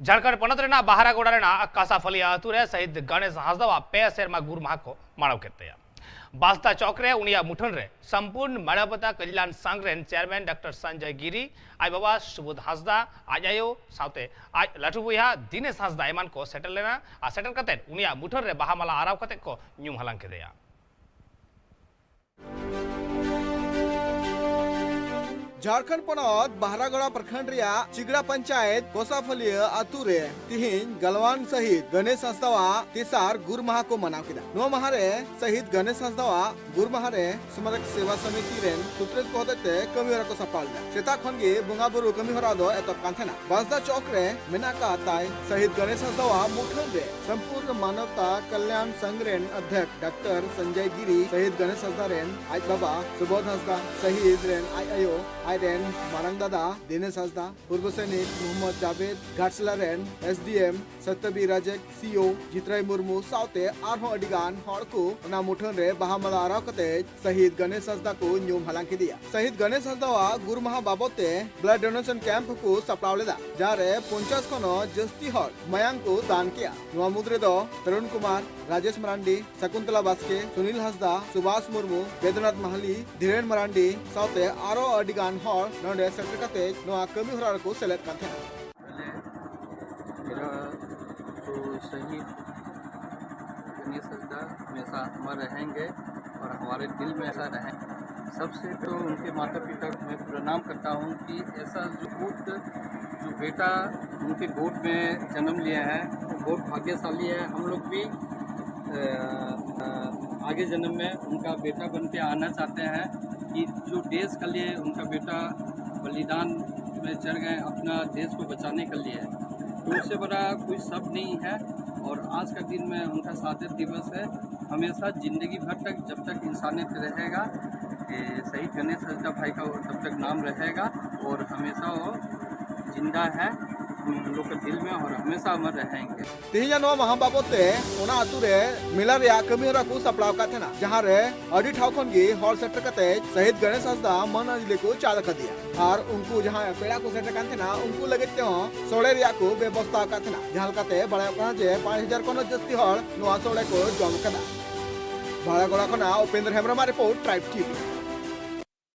झारखंड पनत रेना बाहरागोड़ा रेना कासाफलिया अतु रे शहीद गणेश हांसदा पे सेरमा गुर माह को मानव केतेया बास्ता चौक रे उनिया मुठन रे संपूर्ण मानवता कल्याण संघ रेन चेयरमैन डॉक्टर संजय गिरी आई बाबा सुबोध हांसदा आज आयो साउते आज लाठू बुया दिनेश हांसदा एमान को सेटल लेना आ सेटल कते उनिया मुठन रे बाहामाला आराव कते को न्यूम हलांग केदेया झारखंड पनत बाहरागोड़ा प्रखंड रिया चिगड़ा पंचायत कोसाफलिया अतु रे तिहिन गलवान शहीद गणेश हांसदा तेसार गुर माह को मनाव किदा नो माह रे शहीद गणेश हांसदा गुर माह रे स्मारक सेवा समिति रेन सुत्रेत को होते कमी हरा को सफल सेता खन गे बुंगा बुरु कमी हरा दो एतप कांथेना बासदा चौक रे मेना का ताई शहीद गणेश हांसदा मुठन रे संपूर्ण मानवता कल्याण संघ रेन अध्यक्ष डॉक्टर संजय गिरी शहीद गणेश हांसदा रेन आज बाबा सुबोध हांसदा शहीद रेन आई आयो आयरन मारंग दादा दिनेश हांसदा पूर्व सैनिक मोहम्मद जावेद घाटसला रेन एसडीएम सत्यबी राजेक सीओ जितराय मुर्मू साउते आरहों अडिगान हड़ को ना मुठन रे बाहामाला आराव कते शहीद गणेश हांसदा को न्यूम हलांग के दिया शहीद गणेश हांसदा गुर माह बाबते ब्लड डोनेशन कैंप को सप्लाव लेदा जारे 50 खनो जस्ती हड़ मयांग को दान किया नवा मुद्रे दो तरुण कुमार राजेश मरांडी शकुंतला बास्के सुनील हांसदा सुभाष मुर्मू वेदनाथ महली धीरेन मरांडी साउते आरो अडिगान हड़ नोंडे सेटर कते नोआ कमी हरार को सेलेक्ट करते हैं मेरा तो शहीद गणेश हांसदा हमेशा अमर रहेंगे और हमारे दिल में ऐसा रहे। सबसे तो उनके माता पिता को मैं प्रणाम करता हूँ कि ऐसा जो बेटा उनके गोद में जन्म लिया है वो बहुत भाग्यशाली है। हम लोग भी आगे जन्म में उनका बेटा बन के आना चाहते हैं कि जो देश के लिए उनका बेटा बलिदान में चढ़ गए अपना देश को बचाने के लिए, तो उससे बड़ा कोई शब्द नहीं है। और आज का दिन में उनका शहादत दिवस है। हमेशा ज़िंदगी भर तक जब तक इंसानियत रहेगा शहीद गणेश हांसदा भाई का तब तक नाम रहेगा और हमेशा वो जिंदा है हम लोग के दिल में और हमेशा अमर रहेंगे। तिहिन नो माह बाबते ओना अतु रे मिला रिया कमी हरा को सप्लाव का थेना जहां रे अडी ठाव खन गे हॉल सेटर कते शहीद गणेश हांसदा मन अजले को चाल कर दिया और उनको जहां पेड़ा को सेटर कान थेना उनको लगते हो सोड़े रिया को व्यवस्था का थेना जहां कते बड़ा का जे 5000 कोन जस्ती हॉल नो सोड़े को जम कदा बाळागोड़ा खना उपेंद्र हेमरमा रिपोर्ट ट्राइब टीवी।